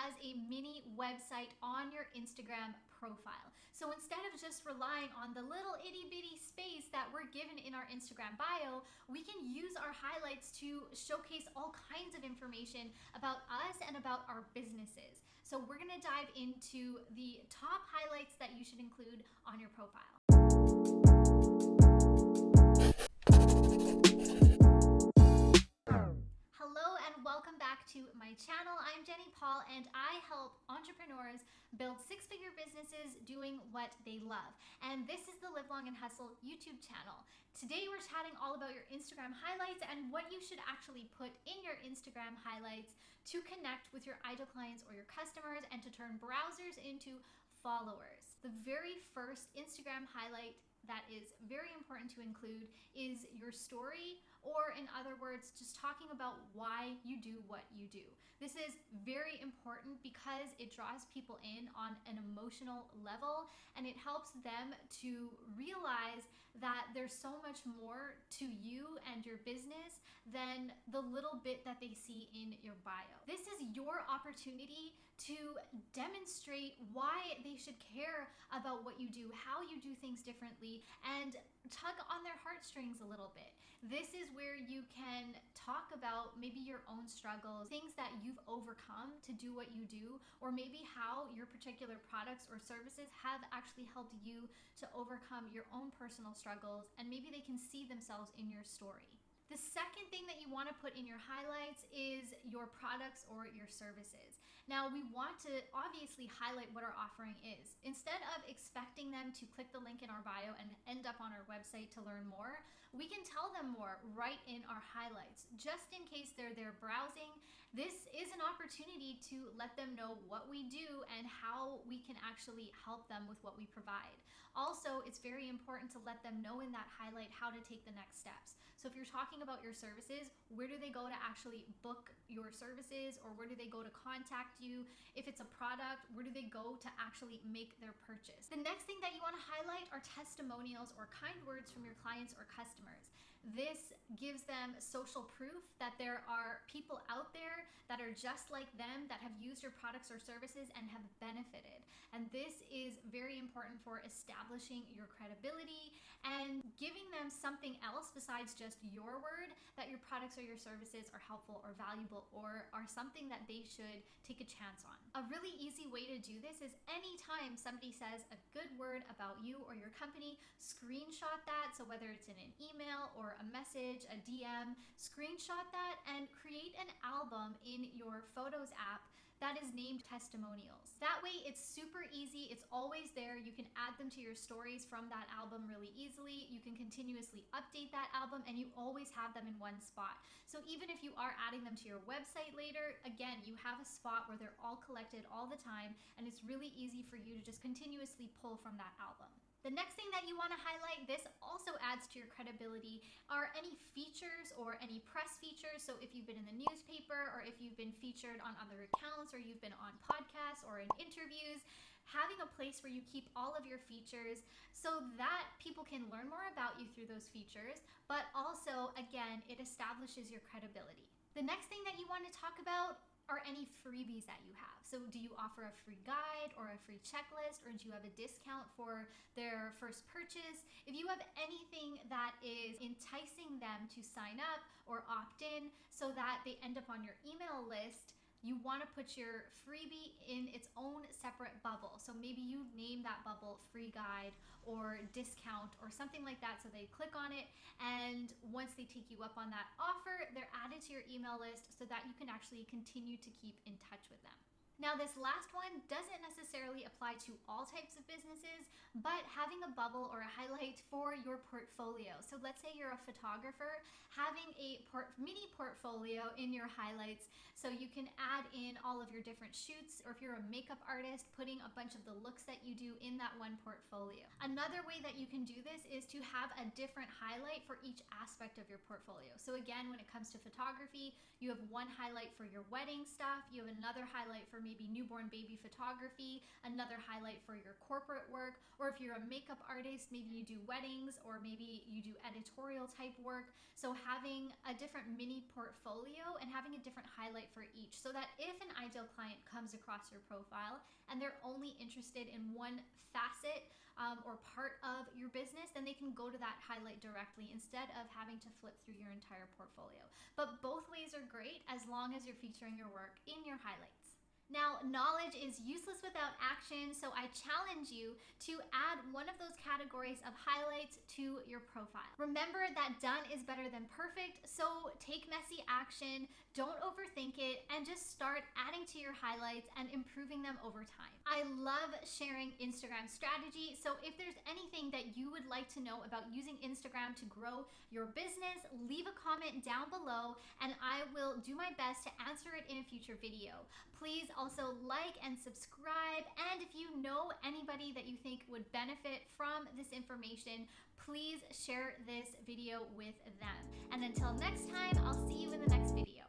as a mini website on your Instagram profile. So instead of just relying on the little itty bitty space that we're given in our Instagram bio, we can use our highlights to showcase all kinds of information about us and about our businesses. So we're going to dive into the top highlights that you should include on your profile. Hello and welcome back to my channel. I'm Jenny Paul and I help entrepreneurs build six-figure businesses doing what they love. And this is the Live Long and Hustle YouTube channel. Today we're chatting all about your Instagram highlights and what you should actually put in your Instagram highlights to connect with your ideal clients or your customers and to turn browsers into followers. The very first Instagram highlight that is very important to include is your story, or in other words, just talking about why you do what you do. This is very important because it draws people in on an emotional level and it helps them to realize that there's so much more to you and your business than the little bit that they see in your bio. This is your opportunity to demonstrate why they should care about what you do, how you do things differently, and tug on their heartstrings a little bit. This is where you can talk about maybe your own struggles, things that you've overcome to do what you do, or maybe how your particular products or services have actually helped you to overcome your own personal struggles, and maybe they can see themselves in your story. The second thing that you want to put in your highlights is your products or your services. Now, we want to obviously highlight what our offering is. Instead of expecting them to click the link in our bio and end up on our website to learn more, we can tell them more right in our highlights. Just in case they're there browsing, this is an opportunity to let them know what we do and how we can actually help them with what we provide. Also, it's very important to let them know in that highlight how to take the next steps. So if you're talking about your services, where do they go to actually book your services, or where do they go to contact you? If it's a product, where do they go to actually make their purchase? The next thing that you want to highlight are testimonials or kind words from your clients or customers. This gives them social proof that there are people out there that are just like them that have used your products or services and have benefited. And this is very important for establishing your credibility and giving them something else besides just your word that your products or your services are helpful or valuable or are something that they should take a chance on. A really easy way to do this is anytime somebody says a good word about you or your company, screenshot that. So whether it's in an email or a message, a DM, screenshot that and create an album in your Photos app that is named Testimonials. That way it's super easy, it's always there. You can add them to your stories from that album really easily. You can continuously update that album and you always have them in one spot. So even if you are adding them to your website later, again, you have a spot where they're all collected all the time and it's really easy for you to just continuously pull from that album. The next thing that you want to highlight, this also adds to your credibility, are any features or any press features. So if you've been in the newspaper or if you've been featured on other accounts or you've been on podcasts or in interviews, having a place where you keep all of your features so that people can learn more about you through those features, but also, again, it establishes your credibility. The next thing that you want to talk about are any freebies that you have. So do you offer a free guide or a free checklist, or do you have a discount for their first purchase? If you have anything that is enticing them to sign up or opt in so that they end up on your email list, you want to put your freebie in its own separate bubble. So maybe you name that bubble free guide or discount or something like that. So they click on it, and once they take you up on that offer, they're added to your email list so that you can actually continue to keep in touch with them. Now, this last one doesn't necessarily apply to all types of businesses, but having a bubble or a highlight for your portfolio. So let's say you're a photographer, having a mini portfolio in your highlights so you can add in all of your different shoots, or if you're a makeup artist, putting a bunch of the looks that you do in that one portfolio. Another way that you can do this is to have a different highlight for each aspect of your portfolio. So again, when it comes to photography, you have one highlight for your wedding stuff, you have another highlight for maybe newborn baby photography, another highlight for your corporate work, or if you're a makeup artist, maybe you do weddings, or maybe you do editorial type work. So having a different mini portfolio and having a different highlight for each, so that if an ideal client comes across your profile and they're only interested in one facet or part of your business, then they can go to that highlight directly instead of having to flip through your entire portfolio. But both ways are great as long as you're featuring your work in your highlights. Now, knowledge is useless without action, so I challenge you to add one of those categories of highlights to your profile. Remember that done is better than perfect, so take messy action, don't overthink it, and just start adding to your highlights and improving them over time. I love sharing Instagram strategy, so if there's anything that you would like to know about using Instagram to grow your business, leave a comment down below and I will do my best to answer it in a future video. Please also like and subscribe, and if you know anybody that you think would benefit from this information, please share this video with them. And until next time, I'll see you in the next video.